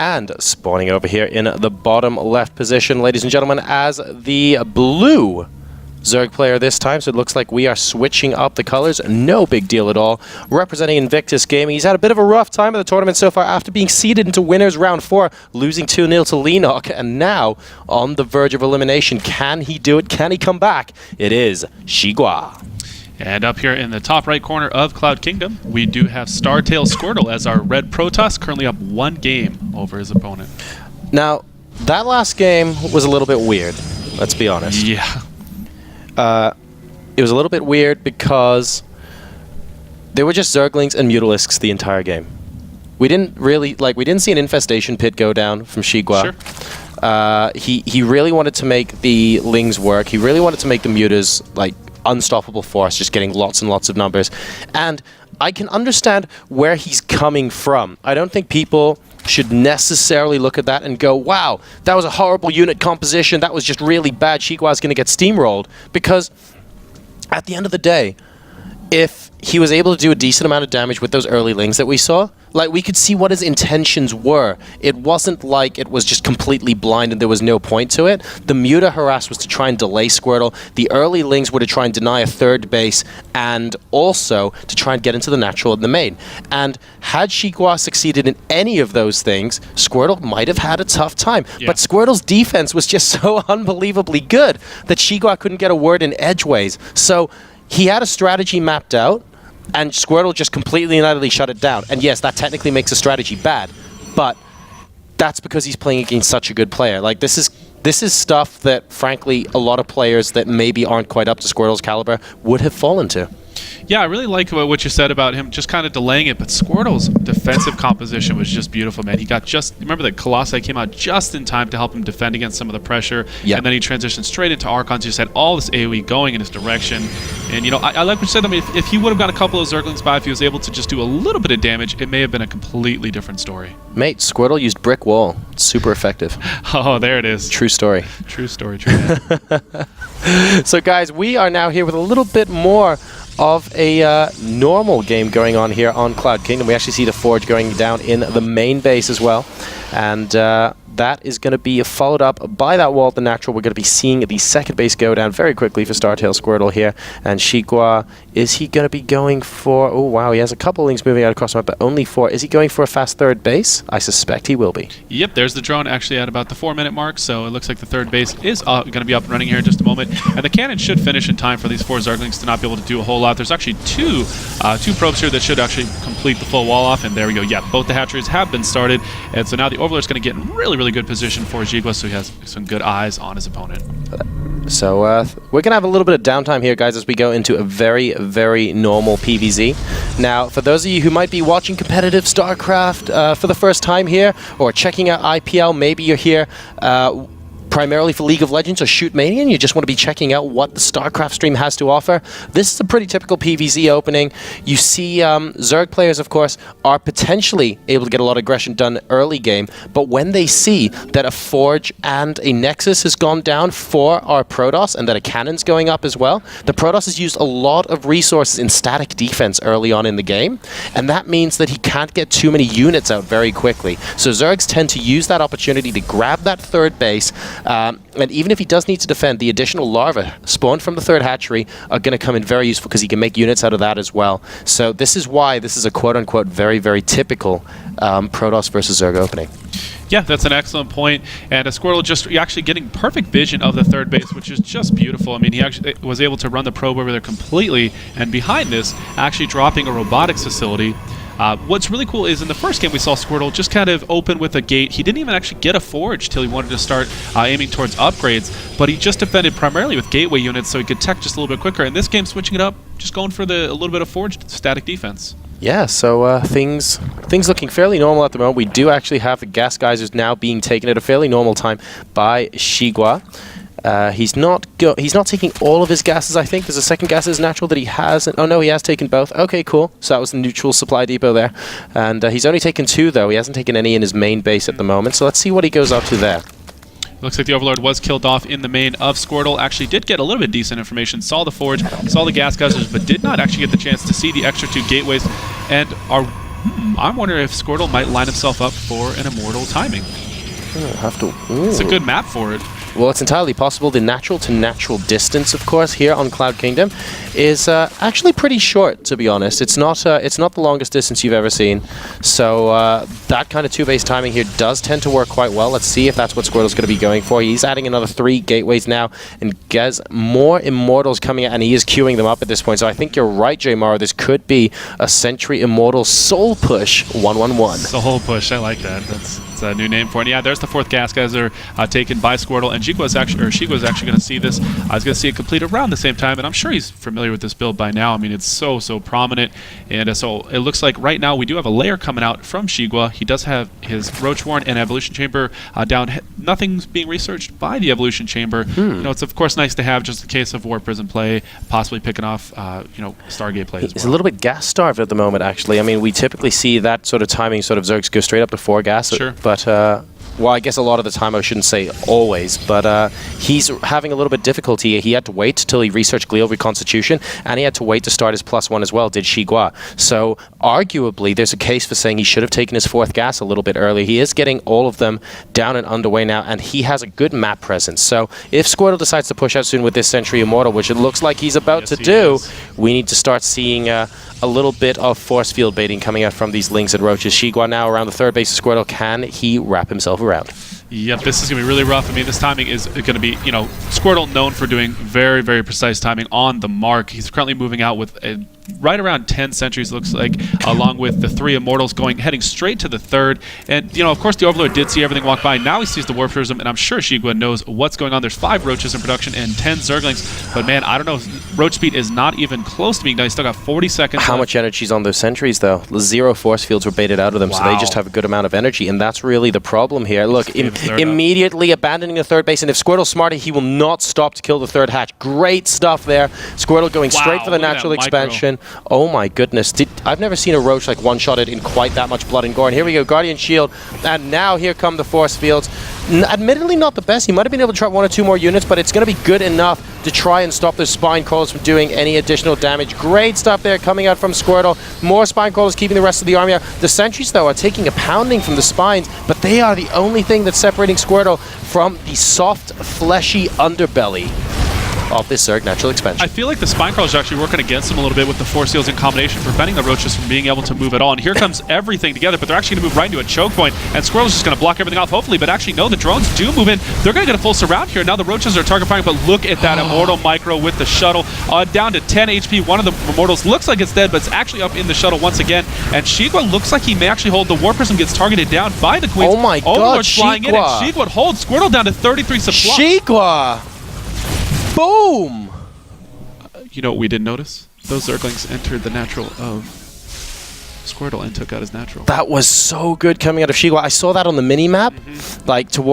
And spawning over here in the bottom left position, ladies and gentlemen, as the blue Zerg player this time, so it looks like we are switching up the colors. No big deal at all. Representing Invictus Gaming, he's had a bit of a rough time at the tournament so far after being seeded into winners round 4, losing 2-0 to Lenok, and now on the verge of elimination. Can he do it? Can he come back? It is XiGua. And up here in the top right corner of Cloud Kingdom, we do have Startail Squirtle as our red Protoss, currently up 1 game over his opponent. Now, that last game was a little bit weird, let's be honest. Yeah. It was a little bit weird because they were just Zerglings and Mutalisks the entire game. We didn't really, we didn't see an infestation pit go down from XiGua. Sure. He really wanted to make the Lings work. He really wanted to make the Mutas, unstoppable force, just getting lots and lots of numbers. And I can understand where he's coming from. I don't think people should necessarily look at that and go, wow, that was a horrible unit composition, that was just really bad, XiGua's going to get steamrolled. Because at the end of the day, if he was able to do a decent amount of damage with those early Lings that we saw, we could see what his intentions were. It wasn't like it was just completely blind and there was no point to it. The Muta harass was to try and delay Squirtle. The early Lings were to try and deny a third base and also to try and get into the natural in the main. And had XiGua succeeded in any of those things, Squirtle might have had a tough time. Yeah. But Squirtle's defense was just so unbelievably good that XiGua couldn't get a word in edgeways. So he had a strategy mapped out, and Squirtle just completely and utterly shut it down. And yes, that technically makes a strategy bad, but that's because he's playing against such a good player. This is stuff that, frankly, a lot of players that maybe aren't quite up to Squirtle's caliber would have fallen to. Yeah, I really like what you said about him just kind of delaying it, but Squirtle's defensive composition was just beautiful, man. He got remember that Colossi came out just in time to help him defend against some of the pressure, and then he transitioned straight into Archons. He just had all this AoE going in his direction. And, I like what you said. I mean, if he would have got a couple of Zerglings by, if he was able to just do a little bit of damage, it may have been a completely different story. Mate, Squirtle used brick wall. It's super effective. Oh, there it is. True story. True story, true. So, guys, we are now here with a little bit more of a normal game going on here on Cloud Kingdom. We actually see the Forge going down in the main base as well. And that is going to be followed up by that wall at the natural. We're going to be seeing the second base go down very quickly for Startail Squirtle here. And XiGua, is he going to be going for... Oh, wow, he has a couple of Lings moving out across the map, but only 4. Is he going for a fast third base? I suspect he will be. Yep, there's the drone actually at about the 4-minute mark, so it looks like the third base is going to be up and running here in just a moment. And the cannon should finish in time for these 4 Zerglings to not be able to do a whole lot. There's actually two probes here that should actually complete the full wall off, and there we go. Yeah, both the hatcheries have been started, and so now the Overlord's going to get in really good position for XiGua, so he has some good eyes on his opponent. So we're going to have a little bit of downtime here, guys, as we go into a very normal PvZ. Now, for those of you who might be watching competitive StarCraft for the first time here, or checking out IPL, maybe you're here primarily for League of Legends or Shoot Mania, and you just want to be checking out what the StarCraft stream has to offer. This is a pretty typical PvZ opening. You see Zerg players, of course, are potentially able to get a lot of aggression done early game, but when they see that a Forge and a Nexus has gone down for our Protoss, and that a cannon's going up as well, the Protoss has used a lot of resources in static defense early on in the game, and that means that he can't get too many units out very quickly. So Zergs tend to use that opportunity to grab that third base, and even if he does need to defend, the additional larvae spawned from the third hatchery are going to come in very useful because he can make units out of that as well. So this is why this is a quote-unquote very typical Protoss versus Zerg opening. Yeah, that's an excellent point. And Squirtle just actually getting perfect vision of the third base, which is just beautiful. I mean, he actually was able to run the probe over there completely, and behind this, actually dropping a robotics facility. What's really cool is in the first game we saw Squirtle just kind of open with a gate. He didn't even actually get a Forge till he wanted to start aiming towards upgrades, but he just defended primarily with gateway units so he could tech just a little bit quicker. In this game, switching it up, just going for a little bit of Forge static defense. Yeah, so things looking fairly normal at the moment. We do actually have the gas geysers now being taken at a fairly normal time by XiGua. He's not taking all of his gases, I think. There's a second gas is natural that he hasn't. Oh, no, he has taken both. Okay, cool. So that was the neutral supply depot there. And he's only taken 2, though. He hasn't taken any in his main base at the moment. So let's see what he goes up to there. Looks like the Overlord was killed off in the main of Squirtle. Actually did get a little bit decent information. Saw the Forge, saw the gas geysers, but did not actually get the chance to see the extra 2 gateways. And our I'm wondering if Squirtle might line himself up for an immortal timing. It's a good map for it. Well, it's entirely possible. The natural to natural distance, of course, here on Cloud Kingdom is actually pretty short, to be honest. It's not the longest distance you've ever seen. So that kind of two-base timing here does tend to work quite well. Let's see if that's what Squirtle's going to be going for. He's adding another 3 gateways now, and gets more Immortals coming out, and he is queuing them up at this point. So I think you're right, J. Morrow. This could be a Sentry Immortal Soul Push 1-1-1. Soul Push, I like that. That's a new name for it. And yeah, there's the 4th gas geyser taken by Squirtle, and XiGua's actually going to see this. I was going to see it complete around the same time, and I'm sure he's familiar with this build by now. I mean, it's so prominent, and so it looks like right now we do have a layer coming out from XiGua. He does have his Roach Warren and Evolution Chamber down. Nothing's being researched by the Evolution Chamber. You know, it's of course nice to have just in case of Warp Prison play, possibly picking off Stargate play as well. He's a little bit gas starved at the moment, actually. I mean, we typically see that sort of timing, sort of Zergs go straight up to 4 gas. Sure. But well, I guess a lot of the time, I shouldn't say always, but he's having a little bit of difficulty. He had to wait till he researched Glial Reconstitution, and he had to wait to start his +1 as well, did XiGua. So arguably, there's a case for saying he should have taken his 4th gas a little bit early. He is getting all of them down and underway now, and he has a good map presence. So if Squirtle decides to push out soon with this Sentry Immortal, which it looks like he's about to do, we need to start seeing a little bit of force field baiting coming out from these Lings and Roaches. XiGua now around the 3rd base of Squirtle. Can he wrap himself around? Yep, this is going to be really rough. I mean, this timing is going to be, Squirtle known for doing very precise timing on the mark. He's currently moving out with right around 10 sentries, looks like, along with the 3 Immortals heading straight to the 3rd. And, of course, the Overlord did see everything walk by. Now he sees the Warp Prism, and I'm sure XiGua knows what's going on. There's 5 Roaches in production and 10 Zerglings. But, man, I don't know. Roach speed is not even close to being done. He's still got 40 seconds How left. much energy's on those sentries, though? 0 force fields were baited out of them, so they just have a good amount of energy, and that's really the problem here. Look, immediately abandoning the 3rd base, and if Squirtle's smarter, he will not stop to kill the 3rd hatch. Great stuff there. Squirtle going straight for the natural expansion. Oh my goodness. I've never seen a Roach like one-shotted in quite that much blood and gore. And here we go, Guardian Shield, and now here come the force fields. Admittedly not the best. He might have been able to try 1 or 2 more units, but it's going to be good enough to try and stop those Spine Crawlers from doing any additional damage. Great stuff there coming out from Squirtle. More Spine Crawlers keeping the rest of the army out. The sentries, though, are taking a pounding from the Spines, but they are the only thing that's separating Squirtle from the soft, fleshy underbelly of this Zerg natural expansion. I feel like the Spine Crawlers are actually working against him a little bit with the Force Seals in combination, preventing the Roaches from being able to move at all. And here comes everything together, but they're actually going to move right into a choke point, and Squirrel's just going to block everything off, hopefully. But actually, no, the drones do move in. They're going to get a full surround here. Now the Roaches are target firing, but look at that Immortal Micro with the shuttle down to 10 HP. One of the Immortals looks like it's dead, but it's actually up in the shuttle once again. And XiGua looks like he may actually hold. The War Prism gets targeted down by the Queens. Oh my god, Overlord's flying in, and XiGua holds Squirtle down to 33 supply. XiGua! Boom! You know what we didn't notice? Those Zerglings entered the natural of Squirtle and took out his natural. That was so good coming out of XiGua. I saw that on the mini-map, like towards